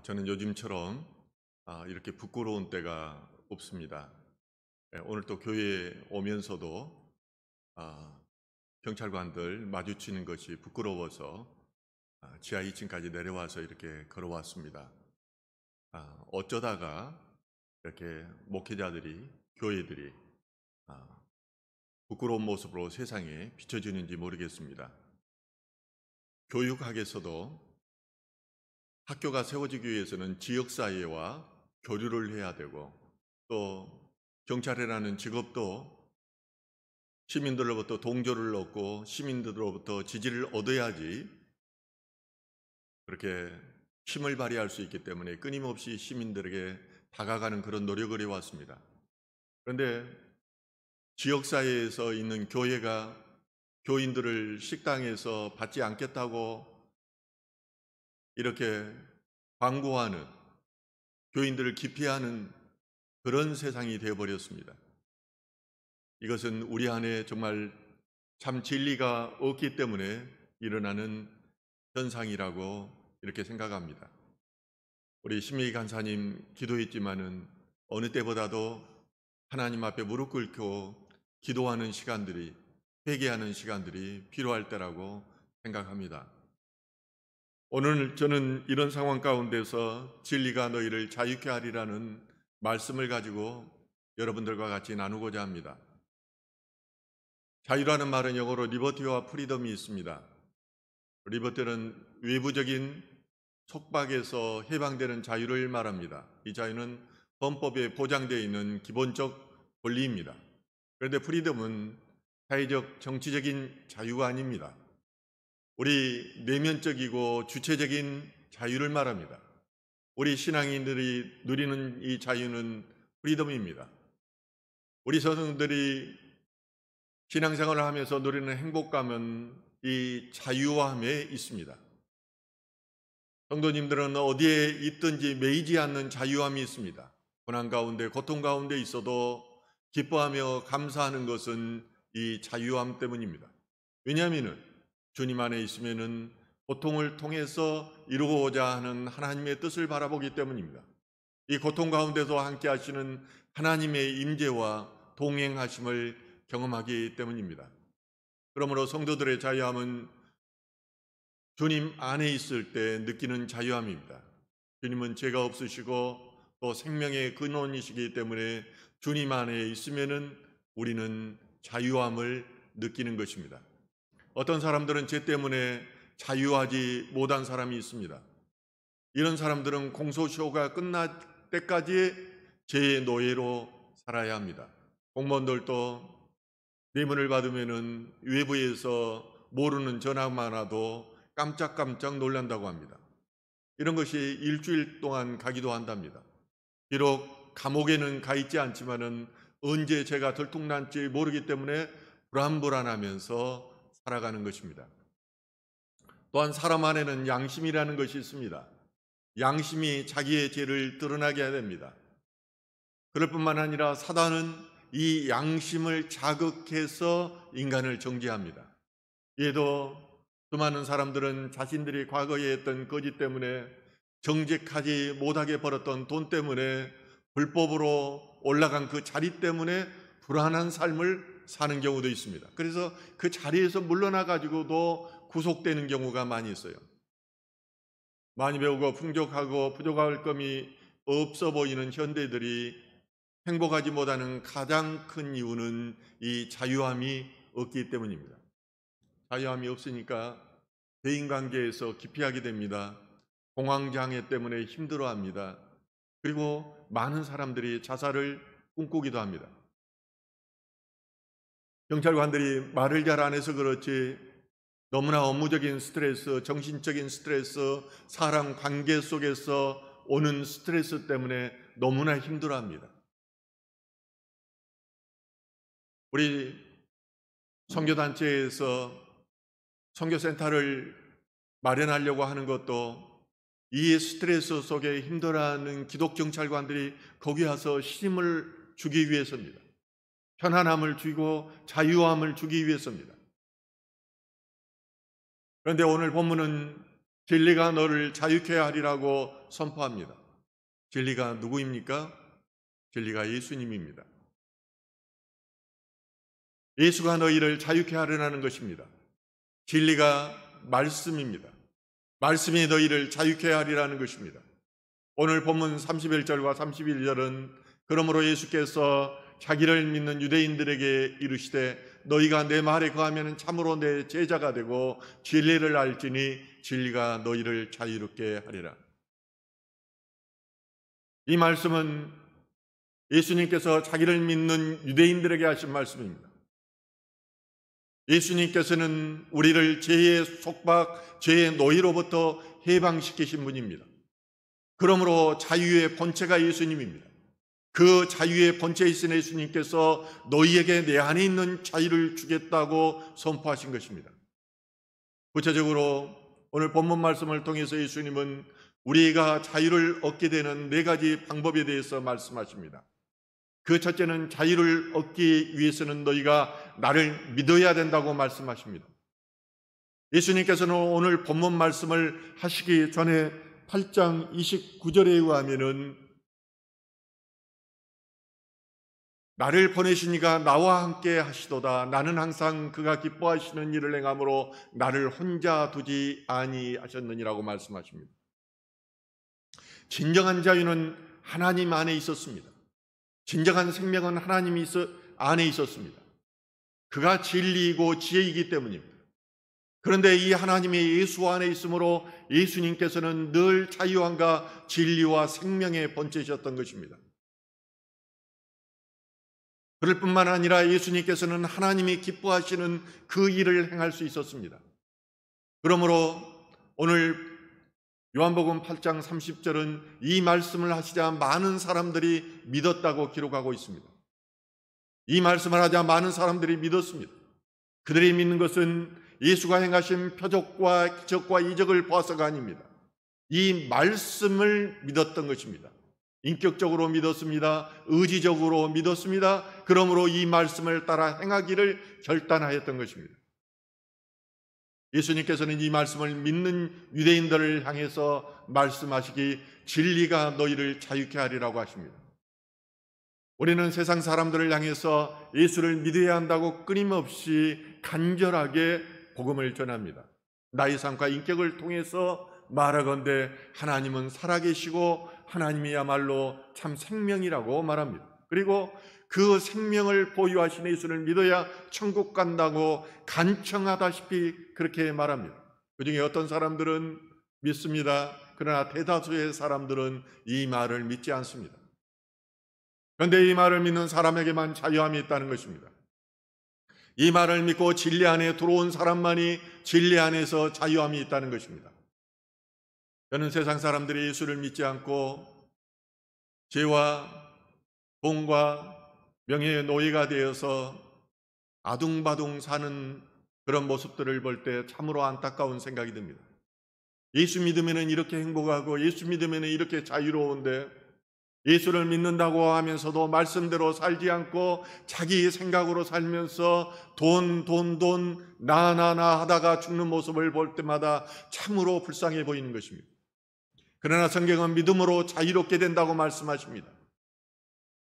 저는 요즘처럼 이렇게 부끄러운 때가 없습니다. 오늘 또 교회에 오면서도 아, 경찰관들 마주치는 것이 부끄러워서 지하 2층까지 내려와서 이렇게 걸어왔습니다. 어쩌다가 이렇게 목회자들이, 교회들이 아, 부끄러운 모습으로 세상에 비춰지는지 모르겠습니다. 교육학에서도 학교가 세워지기 위해서는 지역사회와 교류를 해야 되고, 또 경찰이라는 직업도 시민들로부터 동조를 얻고 시민들로부터 지지를 얻어야지 그렇게 힘을 발휘할 수 있기 때문에 끊임없이 시민들에게 다가가는 그런 노력을 해왔습니다. 그런데 지역사회에서 있는 교회가 교인들을 식당에서 받지 않겠다고 이렇게 광고하는, 교인들을 기피하는 그런 세상이 되어버렸습니다. 이것은 우리 안에 정말 참 진리가 없기 때문에 일어나는 현상이라고 이렇게 생각합니다. 우리 신미희 간사님 기도했지만은 어느 때보다도 하나님 앞에 무릎 꿇고 기도하는 시간들이, 회개하는 시간들이 필요할 때라고 생각합니다. 오늘 저는 이런 상황 가운데서 진리가 너희를 자유케 하리라는 말씀을 가지고 여러분들과 같이 나누고자 합니다. 자유라는 말은 영어로 리버티와 프리덤이 있습니다. 리버티는 외부적인 속박에서 해방되는 자유를 말합니다. 이 자유는 헌법에 보장되어 있는 기본적 권리입니다. 그런데 프리덤은 사회적 정치적인 자유가 아닙니다. 우리 내면적이고 주체적인 자유를 말합니다. 우리 신앙인들이 누리는 이 자유는 프리덤입니다. 우리 성도들이 신앙생활을 하면서 누리는 행복감은 이 자유함에 있습니다. 성도님들은 어디에 있든지 매이지 않는 자유함이 있습니다. 고난 가운데, 고통 가운데 있어도 기뻐하며 감사하는 것은 이 자유함 때문입니다. 왜냐하면 주님 안에 있으면은 고통을 통해서 이루고자 하는 하나님의 뜻을 바라보기 때문입니다. 이 고통 가운데서 함께 하시는 하나님의 임재와 동행하심을 경험하기 때문입니다. 그러므로 성도들의 자유함은 주님 안에 있을 때 느끼는 자유함입니다. 주님은 죄가 없으시고 또 생명의 근원이시기 때문에 주님 안에 있으면은 우리는 자유함을 느끼는 것입니다. 어떤 사람들은 죄 때문에 자유하지 못한 사람이 있습니다. 이런 사람들은 공소시효가 끝날 때까지 죄의 노예로 살아야 합니다. 공무원들도 뇌물을 받으면은 외부에서 모르는 전화만 와도 깜짝깜짝 놀란다고 합니다. 이런 것이 일주일 동안 가기도 한답니다. 비록 감옥에는 가 있지 않지만은 언제 죄가 들통날지 모르기 때문에 불안불안하면서 살아가는 것입니다. 또한 사람 안에는 양심이라는 것이 있습니다. 양심이 자기의 죄를 드러나게 해야 됩니다. 그럴 뿐만 아니라 사단은 이 양심을 자극해서 인간을 정죄합니다. 이에도 수많은 사람들은 자신들이 과거에 했던 거짓 때문에 정직하지 못하게 벌었던 돈 때문에 불법으로 올라간 그 자리 때문에 불안한 삶을 사는 경우도 있습니다. 그래서 그 자리에서 물러나 가지고도 구속되는 경우가 많이 있어요. 많이 배우고 풍족하고 부족할 감이 없어 보이는 현대들이 행복하지 못하는 가장 큰 이유는 이 자유함이 없기 때문입니다. 자유함이 없으니까 대인관계에서 기피하게 됩니다. 공황장애 때문에 힘들어합니다. 그리고 많은 사람들이 자살을 꿈꾸기도 합니다. 경찰관들이 말을 잘 안 해서 그렇지 너무나 업무적인 스트레스, 정신적인 스트레스, 사람 관계 속에서 오는 스트레스 때문에 너무나 힘들어합니다. 우리 선교단체에서 선교센터를 마련하려고 하는 것도 이 스트레스 속에 힘들어하는 기독경찰관들이 거기 와서 힘을 주기 위해서입니다. 편안함을 주고 자유함을 주기 위해서입니다. 그런데 오늘 본문은 진리가 너를 자유케 하리라고 선포합니다. 진리가 누구입니까? 진리가 예수님입니다. 예수가 너희를 자유케 하려는 것입니다. 진리가 말씀입니다. 말씀이 너희를 자유케 하리라는 것입니다. 오늘 본문 31절과 31절은 그러므로 예수께서 자기를 믿는 유대인들에게 이르시되 너희가 내 말에 거하면 참으로 내 제자가 되고 진리를 알지니 진리가 너희를 자유롭게 하리라. 이 말씀은 예수님께서 자기를 믿는 유대인들에게 하신 말씀입니다. 예수님께서는 우리를 죄의 속박, 죄의 노예로부터 해방시키신 분입니다. 그러므로 자유의 본체가 예수님입니다. 그 자유의 본체이신 예수님께서 너희에게 내 안에 있는 자유를 주겠다고 선포하신 것입니다. 구체적으로 오늘 본문 말씀을 통해서 예수님은 우리가 자유를 얻게 되는 4가지 방법에 대해서 말씀하십니다. 그 첫째는 자유를 얻기 위해서는 너희가 나를 믿어야 된다고 말씀하십니다. 예수님께서는 오늘 본문 말씀을 하시기 전에 8장 29절에 의하면은 나를 보내신 이가 나와 함께 하시도다. 나는 항상 그가 기뻐하시는 일을 행함으로 나를 혼자 두지 아니하셨느니라고 말씀하십니다. 진정한 자유는 하나님 안에 있었습니다. 진정한 생명은 하나님 안에 있었습니다. 그가 진리이고 지혜이기 때문입니다. 그런데 이 하나님의 예수 안에 있으므로 예수님께서는 늘 자유함과 진리와 생명의 본체이셨던 것입니다. 그럴 뿐만 아니라 예수님께서는 하나님이 기뻐하시는 그 일을 행할 수 있었습니다. 그러므로 오늘 요한복음 8장 30절은 이 말씀을 하시자 많은 사람들이 믿었다고 기록하고 있습니다. 이 말씀을 하자 많은 사람들이 믿었습니다. 그들이 믿는 것은 예수가 행하신 표적과 기적과 이적을 보아서가 아닙니다. 이 말씀을 믿었던 것입니다. 인격적으로 믿었습니다. 의지적으로 믿었습니다. 그러므로 이 말씀을 따라 행하기를 결단하였던 것입니다. 예수님께서는 이 말씀을 믿는 유대인들을 향해서 말씀하시기 진리가 너희를 자유케 하리라고 하십니다. 우리는 세상 사람들을 향해서 예수를 믿어야 한다고 끊임없이 간절하게 복음을 전합니다. 나의 삶과 인격을 통해서 말하건대 하나님은 살아계시고 하나님이야말로 참 생명이라고 말합니다. 그리고 그 생명을 보유하신 예수를 믿어야 천국 간다고 간청하다시피 그렇게 말합니다. 그중에 어떤 사람들은 믿습니다. 그러나 대다수의 사람들은 이 말을 믿지 않습니다. 그런데 이 말을 믿는 사람에게만 자유함이 있다는 것입니다. 이 말을 믿고 진리 안에 들어온 사람만이 진리 안에서 자유함이 있다는 것입니다. 저는 세상 사람들이 예수를 믿지 않고 죄와 돈과 명예의 노예가 되어서 아둥바둥 사는 그런 모습들을 볼 때 참으로 안타까운 생각이 듭니다. 예수 믿으면 이렇게 행복하고 예수 믿으면 이렇게 자유로운데 예수를 믿는다고 하면서도 말씀대로 살지 않고 자기 생각으로 살면서 돈 나 하다가 죽는 모습을 볼 때마다 참으로 불쌍해 보이는 것입니다. 그러나 성경은 믿음으로 자유롭게 된다고 말씀하십니다.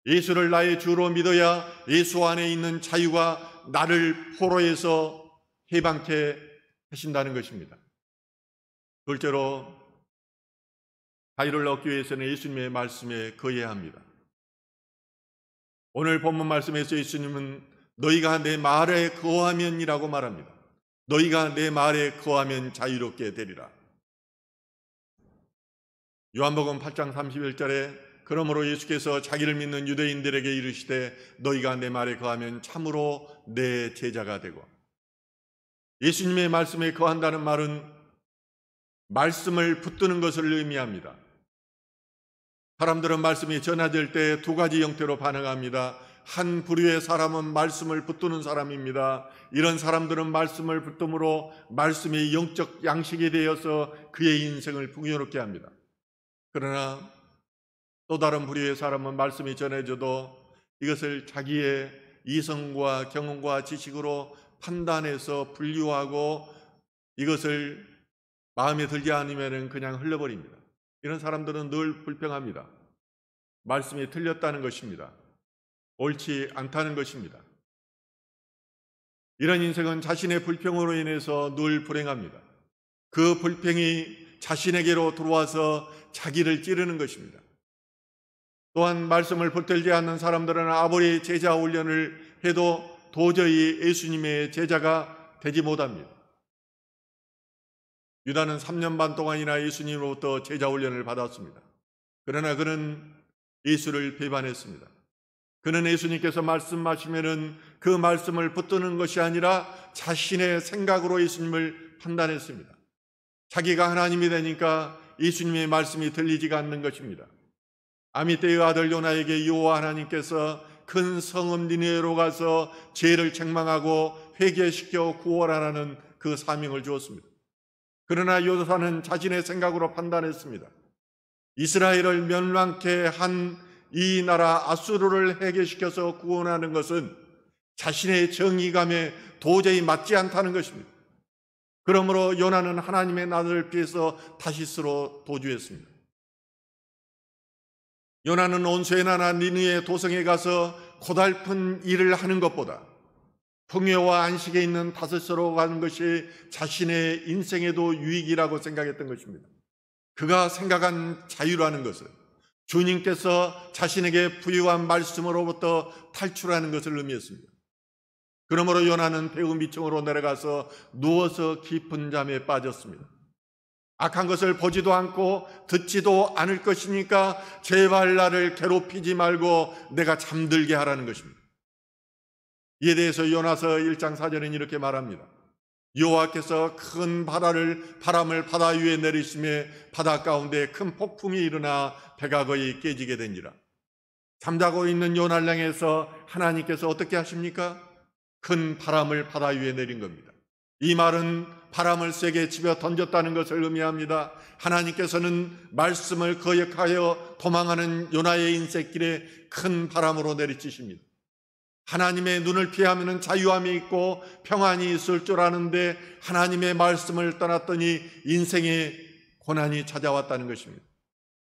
예수를 나의 주로 믿어야 예수 안에 있는 자유가 나를 포로에서 해방케 하신다는 것입니다. 둘째로 자유를 얻기 위해서는 예수님의 말씀에 거해야 합니다. 오늘 본문 말씀에서 예수님은 너희가 내 말에 거하면이라고 말합니다. 너희가 내 말에 거하면 자유롭게 되리라. 요한복음 8장 31절에 그러므로 예수께서 자기를 믿는 유대인들에게 이르시되 너희가 내 말에 거하면 참으로 내 제자가 되고, 예수님의 말씀에 거한다는 말은 말씀을 붙드는 것을 의미합니다. 사람들은 말씀이 전해질 때 2가지 형태로 반응합니다. 한 부류의 사람은 말씀을 붙드는 사람입니다. 이런 사람들은 말씀을 붙듦으로 말씀이 영적 양식이 되어서 그의 인생을 풍요롭게 합니다. 그러나 또 다른 부류의 사람은 말씀이 전해져도 이것을 자기의 이성과 경험과 지식으로 판단해서 분류하고 이것을 마음에 들지 않으면 그냥 흘려버립니다. 이런 사람들은 늘 불평합니다. 말씀이 틀렸다는 것입니다. 옳지 않다는 것입니다. 이런 인생은 자신의 불평으로 인해서 늘 불행합니다. 그 불평이 자신에게로 들어와서 자기를 찌르는 것입니다. 또한 말씀을 붙들지 않는 사람들은 아무리 제자 훈련을 해도 도저히 예수님의 제자가 되지 못합니다. 유다는 3년 반 동안이나 예수님으로부터 제자 훈련을 받았습니다. 그러나 그는 예수를 배반했습니다. 그는 예수님께서 말씀하시면은 그 말씀을 붙드는 것이 아니라 자신의 생각으로 예수님을 판단했습니다. 자기가 하나님이 되니까 예수님의 말씀이 들리지가 않는 것입니다. 아미떼의 아들 요나에게 여호와 하나님께서 큰 성읍 니느웨로 가서 죄를 책망하고 회개시켜 구원하라는 그 사명을 주었습니다. 그러나 요나는 자신의 생각으로 판단했습니다. 이스라엘을 멸망케 한 이 나라 아수르를 해결시켜서 구원하는 것은 자신의 정의감에 도저히 맞지 않다는 것입니다. 그러므로 요나는 하나님의 나를 피해서 다시스로 도주했습니다. 요나는 온수에나나 니느웨 도성에 가서 고달픈 일을 하는 것보다 풍요와 안식에 있는 다시스로 가는 것이 자신의 인생에도 유익이라고 생각했던 것입니다. 그가 생각한 자유라는 것은 주님께서 자신에게 부유한 말씀으로부터 탈출하는 것을 의미했습니다. 그러므로 요나는 배후 밑층으로 내려가서 누워서 깊은 잠에 빠졌습니다. 악한 것을 보지도 않고 듣지도 않을 것이니까 제발 나를 괴롭히지 말고 내가 잠들게 하라는 것입니다. 이에 대해서 요나서 1장 4절은 이렇게 말합니다. 여호와께서 큰 바람을 바다 위에 내리시매 바다 가운데 큰 폭풍이 일어나 배가 거의 깨지게 되니라. 잠자고 있는 요나를 향해서 하나님께서 어떻게 하십니까? 큰 바람을 바다 위에 내린 겁니다. 이 말은 바람을 세게 집어 던졌다는 것을 의미합니다. 하나님께서는 말씀을 거역하여 도망하는 요나의 인생길에 큰 바람으로 내리치십니다. 하나님의 눈을 피하면 자유함이 있고 평안이 있을 줄 아는데 하나님의 말씀을 떠났더니 인생에 고난이 찾아왔다는 것입니다.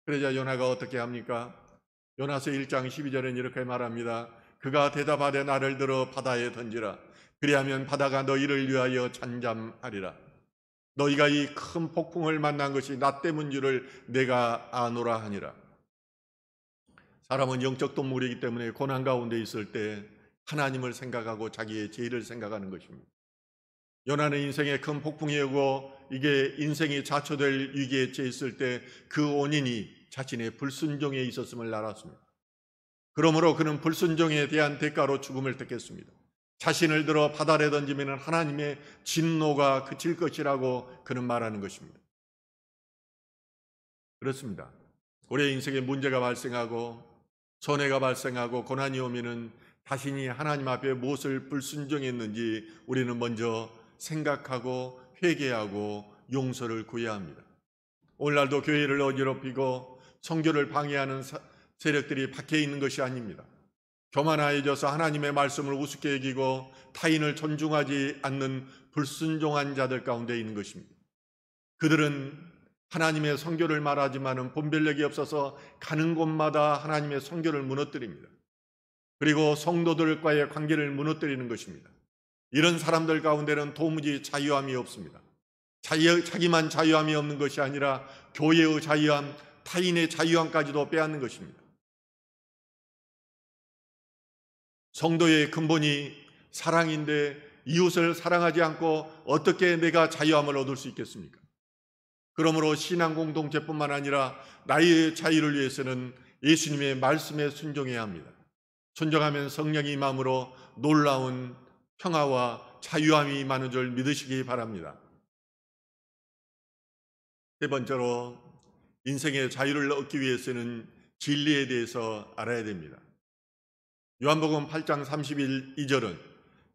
그러자 요나가 어떻게 합니까? 요나서 1장 12절은 이렇게 말합니다. 그가 대답하되 나를 들어 바다에 던지라. 그리하면 바다가 너희를 위하여 잠잠하리라. 너희가 이 큰 폭풍을 만난 것이 나 때문인 줄을 내가 아노라 하니라. 사람은 영적 동물이기 때문에 고난 가운데 있을 때 하나님을 생각하고 자기의 죄를 생각하는 것입니다. 요나는 인생의 큰 폭풍이 오고 이게 인생이 자초될 위기에 처했을 때 그 원인이 자신의 불순종에 있었음을 알았습니다. 그러므로 그는 불순종에 대한 대가로 죽음을 택했습니다. 자신을 들어 바다에 던지면 하나님의 진노가 그칠 것이라고 그는 말하는 것입니다. 그렇습니다. 우리의 인생에 문제가 발생하고 손해가 발생하고 고난이 오면은 자신이 하나님 앞에 무엇을 불순종했는지 우리는 먼저 생각하고 회개하고 용서를 구해야 합니다. 오늘날도 교회를 어지럽히고 선교를 방해하는 세력들이 밖에 있는 것이 아닙니다. 교만하여져서 하나님의 말씀을 우습게 여기고 타인을 존중하지 않는 불순종한 자들 가운데 있는 것입니다. 그들은 하나님의 선교를 말하지만 분별력이 없어서 가는 곳마다 하나님의 선교를 무너뜨립니다. 그리고 성도들과의 관계를 무너뜨리는 것입니다. 이런 사람들 가운데는 도무지 자유함이 없습니다. 자기만 자유함이 없는 것이 아니라 교회의 자유함, 타인의 자유함까지도 빼앗는 것입니다. 성도의 근본이 사랑인데 이웃을 사랑하지 않고 어떻게 내가 자유함을 얻을 수 있겠습니까? 그러므로 신앙 공동체뿐만 아니라 나의 자유를 위해서는 예수님의 말씀에 순종해야 합니다. 순종하면 성령이 임함으로 놀라운 평화와 자유함이 임하는 줄 믿으시기 바랍니다. 세 번째로 인생의 자유를 얻기 위해서는 진리에 대해서 알아야 됩니다. 요한복음 8장 32절은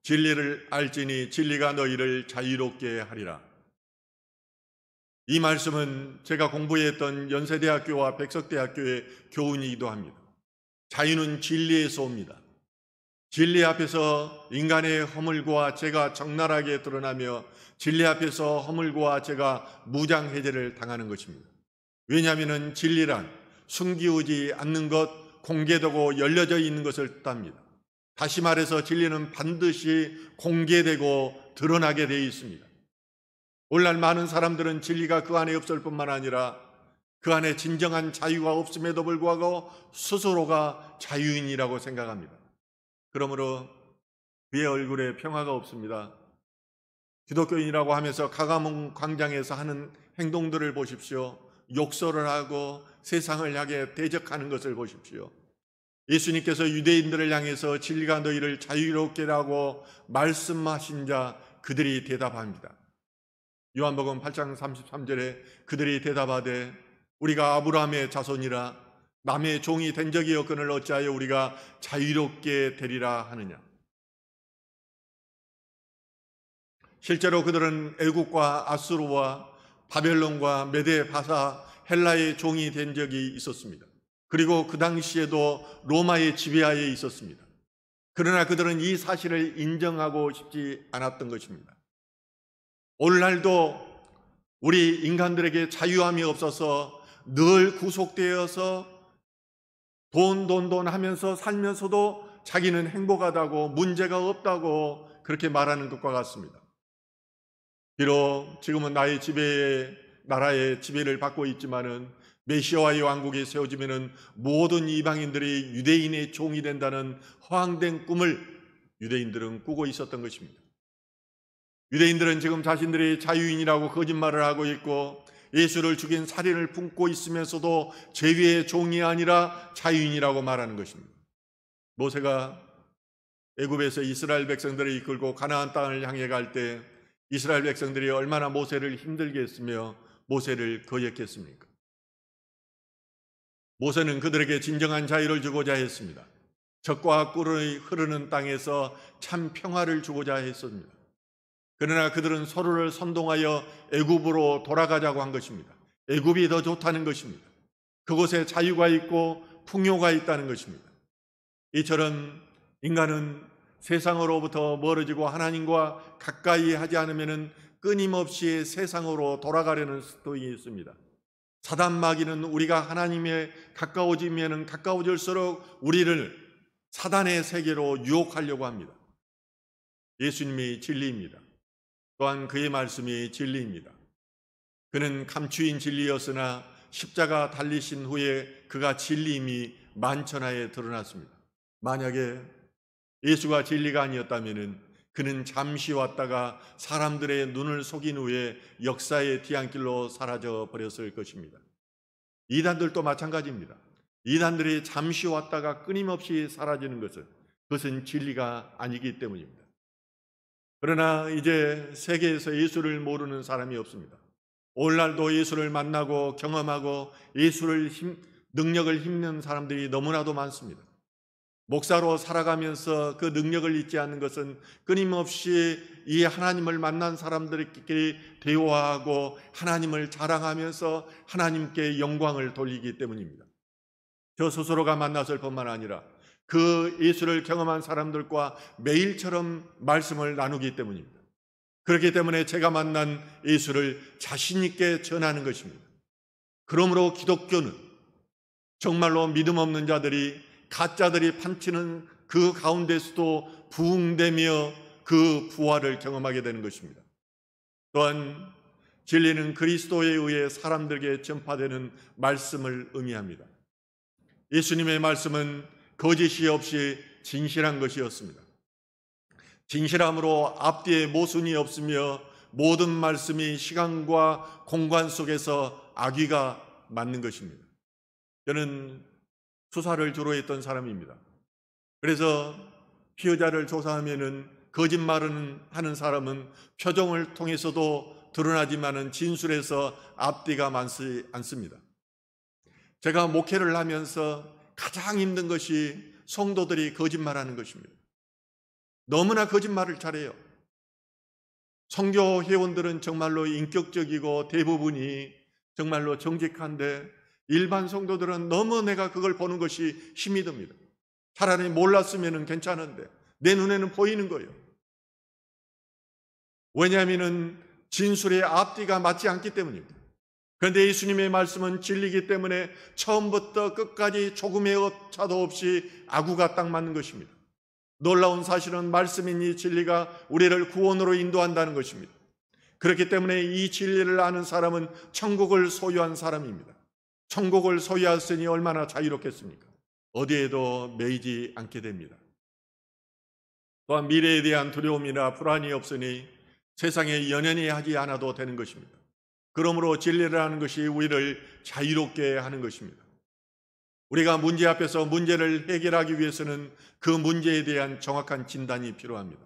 진리를 알지니 진리가 너희를 자유롭게 하리라. 이 말씀은 제가 공부했던 연세대학교와 백석대학교의 교훈이기도 합니다. 자유는 진리에서 옵니다. 진리 앞에서 인간의 허물과 죄가 적나라하게 드러나며 진리 앞에서 허물과 죄가 무장해제를 당하는 것입니다. 왜냐하면 진리란 숨기우지 않는 것, 공개되고 열려져 있는 것을 뜻합니다. 다시 말해서 진리는 반드시 공개되고 드러나게 되어 있습니다. 오늘날 많은 사람들은 진리가 그 안에 없을 뿐만 아니라 그 안에 진정한 자유가 없음에도 불구하고 스스로가 자유인이라고 생각합니다. 그러므로 그의 얼굴에 평화가 없습니다. 기독교인이라고 하면서 광화문 광장에서 하는 행동들을 보십시오. 욕설을 하고 세상을 향해 대적하는 것을 보십시오. 예수님께서 유대인들을 향해서 진리가 너희를 자유롭게 하고 말씀하신 자 그들이 대답합니다. 요한복음 8장 33절에 그들이 대답하되 우리가 아브라함의 자손이라 남의 종이 된 적이 없거늘 어찌하여 우리가 자유롭게 되리라 하느냐. 실제로 그들은 애국과 아수르와 바벨론과 메데 바사 헬라의 종이 된 적이 있었습니다. 그리고 그 당시에도 로마의 지배하에 있었습니다. 그러나 그들은 이 사실을 인정하고 싶지 않았던 것입니다. 오늘날도 우리 인간들에게 자유함이 없어서 늘 구속되어서 돈 하면서 살면서도 자기는 행복하다고 문제가 없다고 그렇게 말하는 것과 같습니다. 비록 지금은 나라의 지배를 받고 있지만은 메시아의 왕국이 세워지면은 모든 이방인들이 유대인의 종이 된다는 허황된 꿈을 유대인들은 꾸고 있었던 것입니다. 유대인들은 지금 자신들이 자유인이라고 거짓말을 하고 있고 예수를 죽인 살인을 품고 있으면서도 죄의 종이 아니라 자유인이라고 말하는 것입니다. 모세가 애굽에서 이스라엘 백성들을 이끌고 가나안 땅을 향해 갈 때 이스라엘 백성들이 얼마나 모세를 힘들게 했으며 모세를 거역했습니까? 모세는 그들에게 진정한 자유를 주고자 했습니다. 젖과 꿀이 흐르는 땅에서 참 평화를 주고자 했습니다. 그러나 그들은 서로를 선동하여 애굽으로 돌아가자고 한 것입니다. 애굽이 더 좋다는 것입니다. 그곳에 자유가 있고 풍요가 있다는 것입니다. 이처럼 인간은 세상으로부터 멀어지고 하나님과 가까이 하지 않으면 끊임없이 세상으로 돌아가려는 습성이 있습니다. 사단 마귀는 우리가 하나님에 가까워지면 가까워질수록 우리를 사단의 세계로 유혹하려고 합니다. 예수님이 진리입니다. 또한 그의 말씀이 진리입니다. 그는 감추인 진리였으나 십자가 달리신 후에 그가 진리임이 만천하에 드러났습니다. 만약에 예수가 진리가 아니었다면 그는 잠시 왔다가 사람들의 눈을 속인 후에 역사의 뒤안길로 사라져 버렸을 것입니다. 이단들도 마찬가지입니다. 이단들이 잠시 왔다가 끊임없이 사라지는 그것은 진리가 아니기 때문입니다. 그러나 이제 세계에서 예수를 모르는 사람이 없습니다. 오늘날도 예수를 만나고 경험하고 예수를 능력을 힘든 사람들이 너무나도 많습니다. 목사로 살아가면서 그 능력을 잊지 않는 것은 끊임없이 이 하나님을 만난 사람들끼리 대화하고 하나님을 자랑하면서 하나님께 영광을 돌리기 때문입니다. 저 스스로가 만났을 뿐만 아니라 그 예수를 경험한 사람들과 매일처럼 말씀을 나누기 때문입니다. 그렇기 때문에 제가 만난 예수를 자신 있게 전하는 것입니다. 그러므로 기독교는 정말로 믿음 없는 자들이 가짜들이 판치는 그 가운데서도 부흥되며 그 부활을 경험하게 되는 것입니다. 또한 진리는 그리스도에 의해 사람들에게 전파되는 말씀을 의미합니다. 예수님의 말씀은 거짓이 없이 진실한 것이었습니다. 진실함으로 앞뒤에 모순이 없으며 모든 말씀이 시간과 공간 속에서 악의가 맞는 것입니다. 저는 수사를 주로 했던 사람입니다. 그래서 피의자를 조사하면은 거짓말은 하는 사람은 표정을 통해서도 드러나지만은 진술에서 앞뒤가 많지 않습니다. 제가 목회를 하면서 가장 힘든 것이 성도들이 거짓말하는 것입니다. 너무나 거짓말을 잘해요. 선교 회원들은 정말로 인격적이고 대부분이 정말로 정직한데 일반 성도들은 너무 내가 그걸 보는 것이 힘이 듭니다. 차라리 몰랐으면 괜찮은데 내 눈에는 보이는 거예요. 왜냐하면 진술의 앞뒤가 맞지 않기 때문입니다. 그런데 예수님의 말씀은 진리이기 때문에 처음부터 끝까지 조금의 오차도 없이 아구가 딱 맞는 것입니다. 놀라운 사실은 말씀인 이 진리가 우리를 구원으로 인도한다는 것입니다. 그렇기 때문에 이 진리를 아는 사람은 천국을 소유한 사람입니다. 천국을 소유했으니 얼마나 자유롭겠습니까? 어디에도 매이지 않게 됩니다. 또한 미래에 대한 두려움이나 불안이 없으니 세상에 연연히 하지 않아도 되는 것입니다. 그러므로 진리를 아는 것이 우리를 자유롭게 하는 것입니다. 우리가 문제 앞에서 문제를 해결하기 위해서는 그 문제에 대한 정확한 진단이 필요합니다.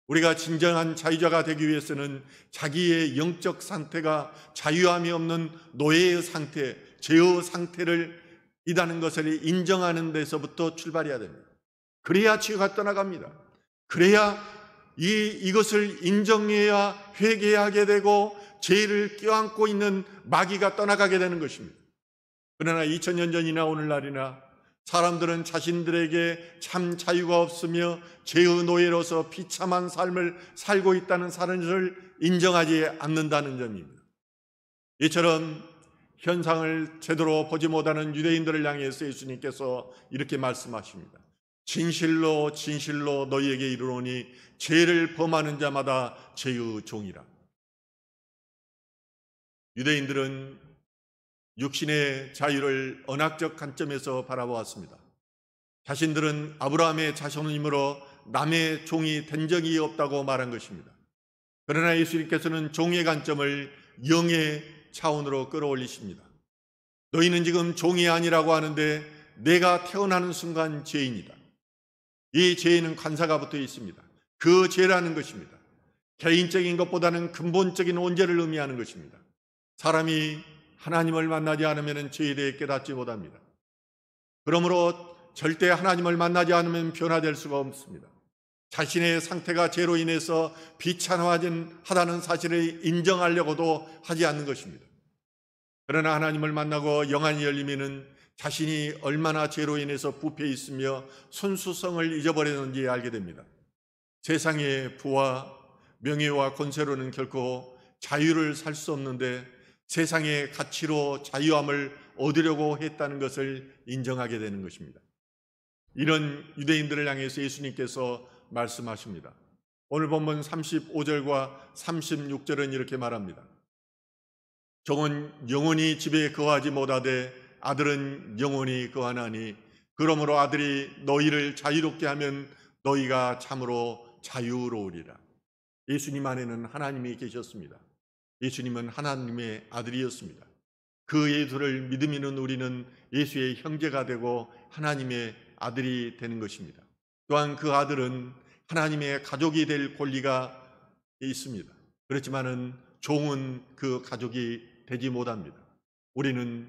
우리가 진정한 자유자가 되기 위해서는 자기의 영적 상태가 자유함이 없는 노예의 상태, 죄의 상태를 이다는 것을 인정하는 데서부터 출발해야 됩니다. 그래야 치유가 떠나갑니다. 그래야 이것을 인정해야 회개하게 되고 죄를 껴안고 있는 마귀가 떠나가게 되는 것입니다. 그러나 2000년 전이나 오늘날이나 사람들은 자신들에게 참 자유가 없으며 죄의 노예로서 비참한 삶을 살고 있다는 사실을 인정하지 않는다는 점입니다. 이처럼 현상을 제대로 보지 못하는 유대인들을 향해서 예수님께서 이렇게 말씀하십니다. 진실로 진실로 너희에게 이르노니 죄를 범하는 자마다 죄의 종이라. 유대인들은 육신의 자유를 언약적 관점에서 바라보았습니다. 자신들은 아브라함의 자손이므로 남의 종이 된 적이 없다고 말한 것입니다. 그러나 예수님께서는 종의 관점을 영의 차원으로 끌어올리십니다. 너희는 지금 종이 아니라고 하는데 내가 태어나는 순간 죄인이다. 이 죄에는 관사가 붙어 있습니다. 그 죄라는 것입니다. 개인적인 것보다는 근본적인 원죄를 의미하는 것입니다. 사람이 하나님을 만나지 않으면 죄에 대해 깨닫지 못합니다. 그러므로 절대 하나님을 만나지 않으면 변화될 수가 없습니다. 자신의 상태가 죄로 인해서 비참하다는 사실을 인정하려고도 하지 않는 것입니다. 그러나 하나님을 만나고 영안이 열리면은 자신이 얼마나 죄로 인해서 부패해 있으며 순수성을 잊어버렸는지 알게 됩니다. 세상의 부와 명예와 권세로는 결코 자유를 살 수 없는데 세상의 가치로 자유함을 얻으려고 했다는 것을 인정하게 되는 것입니다. 이런 유대인들을 향해서 예수님께서 말씀하십니다. 오늘 본문 35절과 36절은 이렇게 말합니다. 종은 영원히 집에 거하지 못하되 아들은 영원히 거하나니 그러므로 아들이 너희를 자유롭게 하면 너희가 참으로 자유로우리라. 예수님 안에는 하나님이 계셨습니다. 예수님은 하나님의 아들이었습니다. 그 예수를 믿으면 우리는 예수의 형제가 되고 하나님의 아들이 되는 것입니다. 또한 그 아들은 하나님의 가족이 될 권리가 있습니다. 그렇지만은 종은 그 가족이 되지 못합니다. 우리는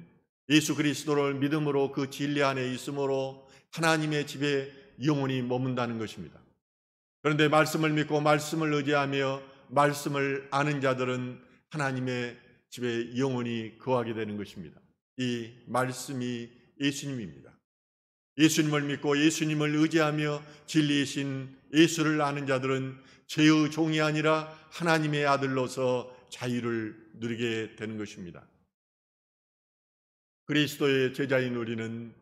예수 그리스도를 믿음으로 그 진리 안에 있으므로 하나님의 집에 영원히 머문다는 것입니다. 그런데 말씀을 믿고 말씀을 의지하며 말씀을 아는 자들은 하나님의 집에 영원히 거하게 되는 것입니다. 이 말씀이 예수님입니다. 예수님을 믿고 예수님을 의지하며 진리이신 예수를 아는 자들은 죄의 종이 아니라 하나님의 아들로서 자유를 누리게 되는 것입니다. 그리스도의 제자인 우리는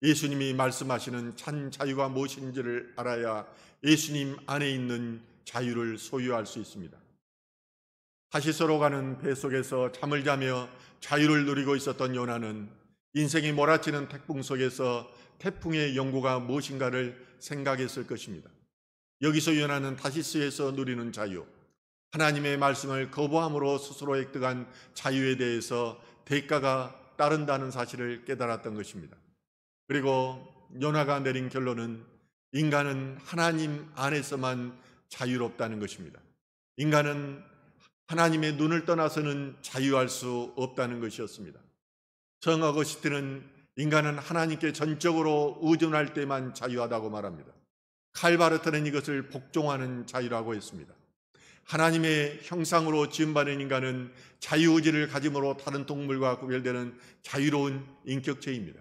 예수님이 말씀하시는 참 자유가 무엇인지를 알아야 예수님 안에 있는 자유를 소유할 수 있습니다. 다시서로 가는 배 속에서 잠을 자며 자유를 누리고 있었던 요나는 인생이 몰아치는 태풍 속에서 태풍의 연고가 무엇인가를 생각했을 것입니다. 여기서 요나는 다시스에서 누리는 자유, 하나님의 말씀을 거부함으로 스스로 획득한 자유에 대해서 대가가 따른다는 사실을 깨달았던 것입니다. 그리고 요나가 내린 결론은 인간은 하나님 안에서만 자유롭다는 것입니다. 인간은 하나님의 눈을 떠나서는 자유할 수 없다는 것이었습니다. 성 어거스틴은 인간은 하나님께 전적으로 의존할 때만 자유하다고 말합니다. 칼바르트는 이것을 복종하는 자유라고 했습니다. 하나님의 형상으로 지음받은 인간은 자유의지를 가짐으로 다른 동물과 구별되는 자유로운 인격체입니다.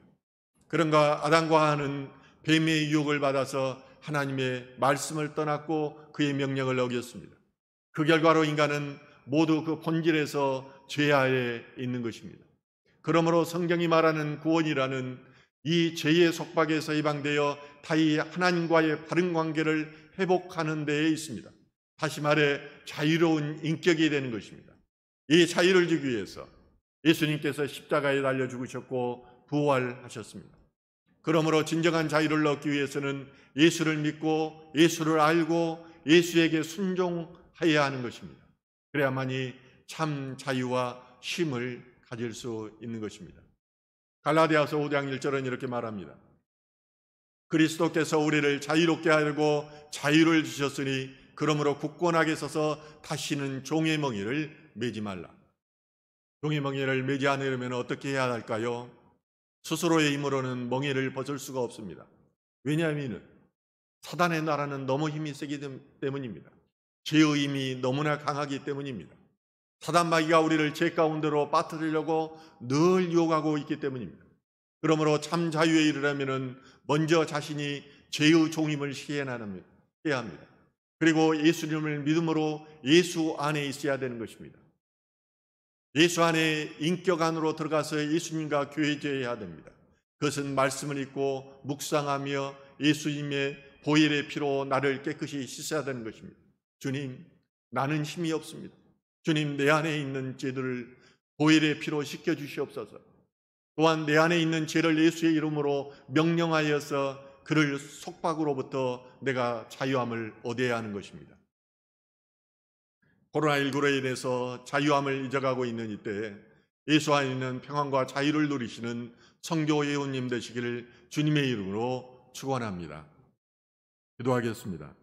그런가 아담과 하와는 뱀의 유혹을 받아서 하나님의 말씀을 떠났고 그의 명령을 어겼습니다. 그 결과로 인간은 모두 그 본질에서 죄하에 있는 것입니다. 그러므로 성경이 말하는 구원이라는 이 죄의 속박에서 해방되어 다시 하나님과의 바른 관계를 회복하는 데에 있습니다. 다시 말해 자유로운 인격이 되는 것입니다. 이 자유를 주기 위해서 예수님께서 십자가에 달려 죽으셨고 부활하셨습니다. 그러므로 진정한 자유를 얻기 위해서는 예수를 믿고 예수를 알고 예수에게 순종해야 하는 것입니다. 그래야만이 참 자유와 쉼을 가질 수 있는 것입니다. 갈라디아서 5장 1절은 이렇게 말합니다. 그리스도께서 우리를 자유롭게 하려고 자유를 주셨으니 그러므로 굳건하게 서서 다시는 종의 멍에를 매지 말라. 종의 멍에를 매지 않으려면 어떻게 해야 할까요? 스스로의 힘으로는 멍에를 벗을 수가 없습니다. 왜냐하면 사단의 나라는 너무 힘이 세기 때문입니다. 죄의 힘이 너무나 강하기 때문입니다. 사단 마귀가 우리를 죄 가운데로 빠뜨리려고 늘 유혹하고 있기 때문입니다. 그러므로 참 자유에 이르려면 먼저 자신이 죄의 종임을 해야 합니다. 그리고 예수님을 믿음으로 예수 안에 있어야 되는 것입니다. 예수 안에 인격 안으로 들어가서 예수님과 교제해야 됩니다. 그것은 말씀을 읽고 묵상하며 예수님의 보혈의 피로 나를 깨끗이 씻어야 되는 것입니다. 주님, 나는 힘이 없습니다. 주님, 내 안에 있는 죄들을 보혈의 피로 씻겨주시옵소서. 또한 내 안에 있는 죄를 예수의 이름으로 명령하여서 그를 속박으로부터 내가 자유함을 얻어야 하는 것입니다. 코로나19로 인해서 자유함을 잊어가고 있는 이때에 예수 안에 있는 평안과 자유를 누리시는 성도 예우님 되시기를 주님의 이름으로 축원합니다. 기도하겠습니다.